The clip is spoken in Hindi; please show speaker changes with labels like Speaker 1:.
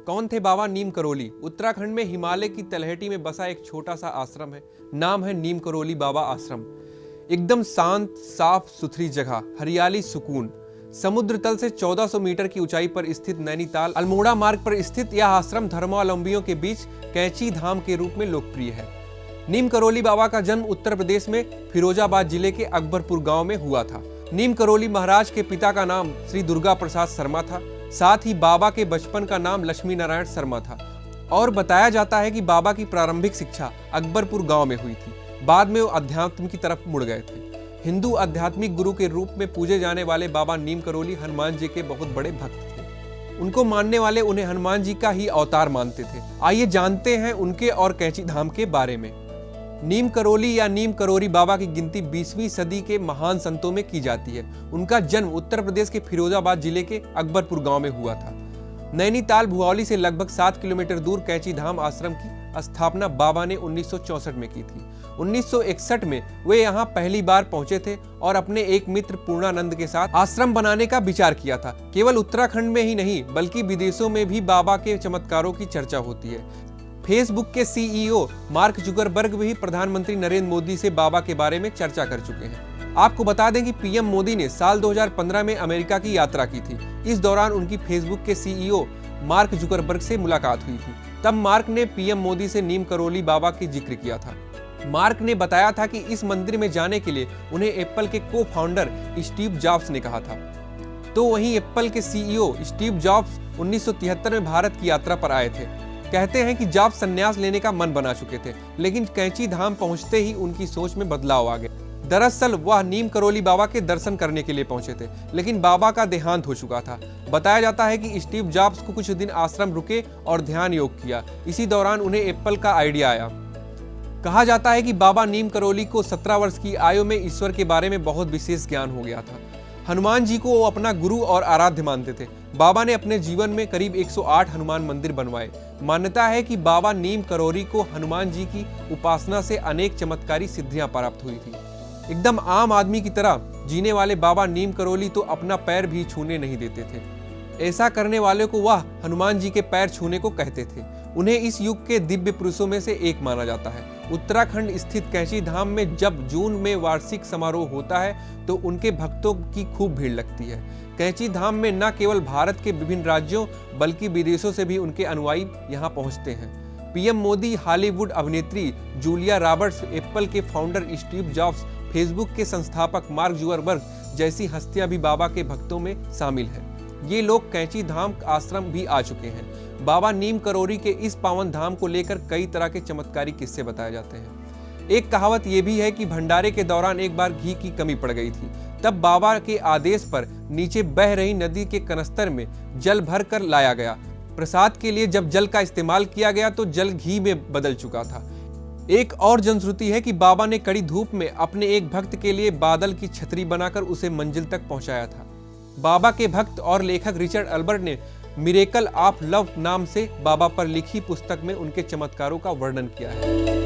Speaker 1: कौन थे बाबा नीम करोली? उत्तराखंड में हिमालय की तलहटी में बसा एक छोटा सा आश्रम है। नाम है नीम करोली बाबा आश्रम। एकदम शांत, साफ सुथरी जगह, हरियाली, सुकून। समुद्र तल से 1400 मीटर की ऊंचाई पर स्थित नैनीताल अल्मोड़ा मार्ग पर स्थित यह आश्रम धर्मावलंबियों के बीच कैंची धाम के रूप में लोकप्रिय है। नीम करोली बाबा का जन्म उत्तर प्रदेश में फिरोजाबाद जिले के अकबरपुर गांव में हुआ था। नीम करोली महाराज के पिता का नाम श्री दुर्गा प्रसाद शर्मा था। साथ ही बाबा के बचपन का नाम लक्ष्मी नारायण शर्मा था और बताया जाता है कि बाबा की प्रारंभिक शिक्षा अकबरपुर गांव में हुई थी। बाद में वो अध्यात्म की तरफ मुड़ गए थे। हिंदू आध्यात्मिक गुरु के रूप में पूजे जाने वाले बाबा नीम करोली हनुमान जी के बहुत बड़े भक्त थे। उनको मानने वाले उन्हें हनुमान जी का ही अवतार मानते थे। आइए जानते हैं उनके और कैंची धाम के बारे में। नीम करोली या नीम करोरी बाबा की गिनती 20वीं सदी के महान संतों में की जाती है। उनका जन्म उत्तर प्रदेश के फिरोजाबाद जिले के अकबरपुर गांव में हुआ था। नैनीताल भुआली से लगभग 7 किलोमीटर दूर कैंची धाम आश्रम की स्थापना बाबा ने 1964 में की थी। 1961 में वे यहाँ पहली बार पहुंचे थे और अपने एक मित्र पूर्णानंद के साथ आश्रम बनाने का विचार किया था। केवल उत्तराखंड में ही नहीं बल्कि विदेशों में भी बाबा के चमत्कारों की चर्चा होती है। फेसबुक के सीईओ मार्क जुकरबर्ग भी प्रधानमंत्री नरेंद्र मोदी से बाबा के बारे में चर्चा कर चुके हैं। आपको बता दें कि पीएम मोदी ने साल 2015 में अमेरिका की यात्रा की थी। इस दौरान उनकी फेसबुक के सीईओ मार्क जुकरबर्ग से मुलाकात हुई थी। तब मार्क ने पीएम मोदी से नीम करोली बाबा की जिक्र किया था। मार्क ने बताया था कि इस मंदिर में जाने के लिए उन्हें एप्पल के को फाउंडर स्टीव जॉब्स ने कहा था। तो वहीं एप्पल के सीईओ स्टीव जॉब्स 1973 में भारत की यात्रा पर आए थे। कहते हैं कि जॉब्स संन्यास लेने का मन बना चुके थे, लेकिन कैंची धाम पहुंचते ही उनकी सोच में बदलाव आ गया। दरअसल वह नीम करोली बाबा के दर्शन करने के लिए पहुंचे थे, लेकिन बाबा का देहांत हो चुका था। बताया जाता है कि स्टीव जॉब्स को कुछ दिन आश्रम रुके और ध्यान योग किया। इसी दौरान उन्हें एप्पल का आइडिया आया। कहा जाता है कि बाबा नीम करोली को 17 वर्ष की आयु में ईश्वर के बारे में बहुत विशेष ज्ञान हो गया था। हनुमान जी को वो अपना गुरु और आराध्य मानते थे। बाबा ने अपने जीवन में करीब 108 हनुमान मंदिर बनवाए। मान्यता है कि बाबा नीम करोली को हनुमान जी की उपासना से अनेक चमत्कारी सिद्धियां प्राप्त हुई थी। एकदम आम आदमी की तरह जीने वाले बाबा नीम करोली तो अपना पैर भी छूने नहीं देते थे। ऐसा करने वाले को वह हनुमान जी के पैर छूने को कहते थे। उन्हें इस युग के दिव्य पुरुषों में से एक माना जाता है। उत्तराखंड स्थित कैंची धाम में जब जून में वार्षिक समारोह होता है तो उनके भक्तों की खूब भीड़ लगती है। कैंची धाम में न केवल भारत के विभिन्न राज्यों बल्कि विदेशों से भी उनके अनुयायी यहाँ पहुँचते हैं। पीएम मोदी, हॉलीवुड अभिनेत्री जूलिया रॉबर्ट्स, एप्पल के फाउंडर स्टीव जॉब्स, फेसबुक के संस्थापक मार्क जुकरबर्ग जैसी हस्तियां भी बाबा के भक्तों में शामिल हैं। ये लोग कैंची धाम आश्रम भी आ चुके हैं। बाबा नीम करोली के इस पावन धाम को लेकर कई तरह के चमत्कारी किस्से बताए जाते हैं। एक कहावत यह भी है कि भंडारे के दौरान एक बार घी की कमी पड़ गई थी। तब बाबा के आदेश पर नीचे बह रही नदी के कनस्तर में जल भर कर लाया गया। प्रसाद के लिए जब जल का इस्तेमाल किया गया तो जल घी में बदल चुका था। एक और जनश्रुति है कि बाबा ने कड़ी धूप में अपने एक भक्त के लिए बादल की छतरी बनाकर उसे मंजिल तक पहुंचाया था। बाबा के भक्त और लेखक रिचर्ड अल्बर्ट ने मिरेकल ऑफ लव नाम से बाबा पर लिखी पुस्तक में उनके चमत्कारों का वर्णन किया है।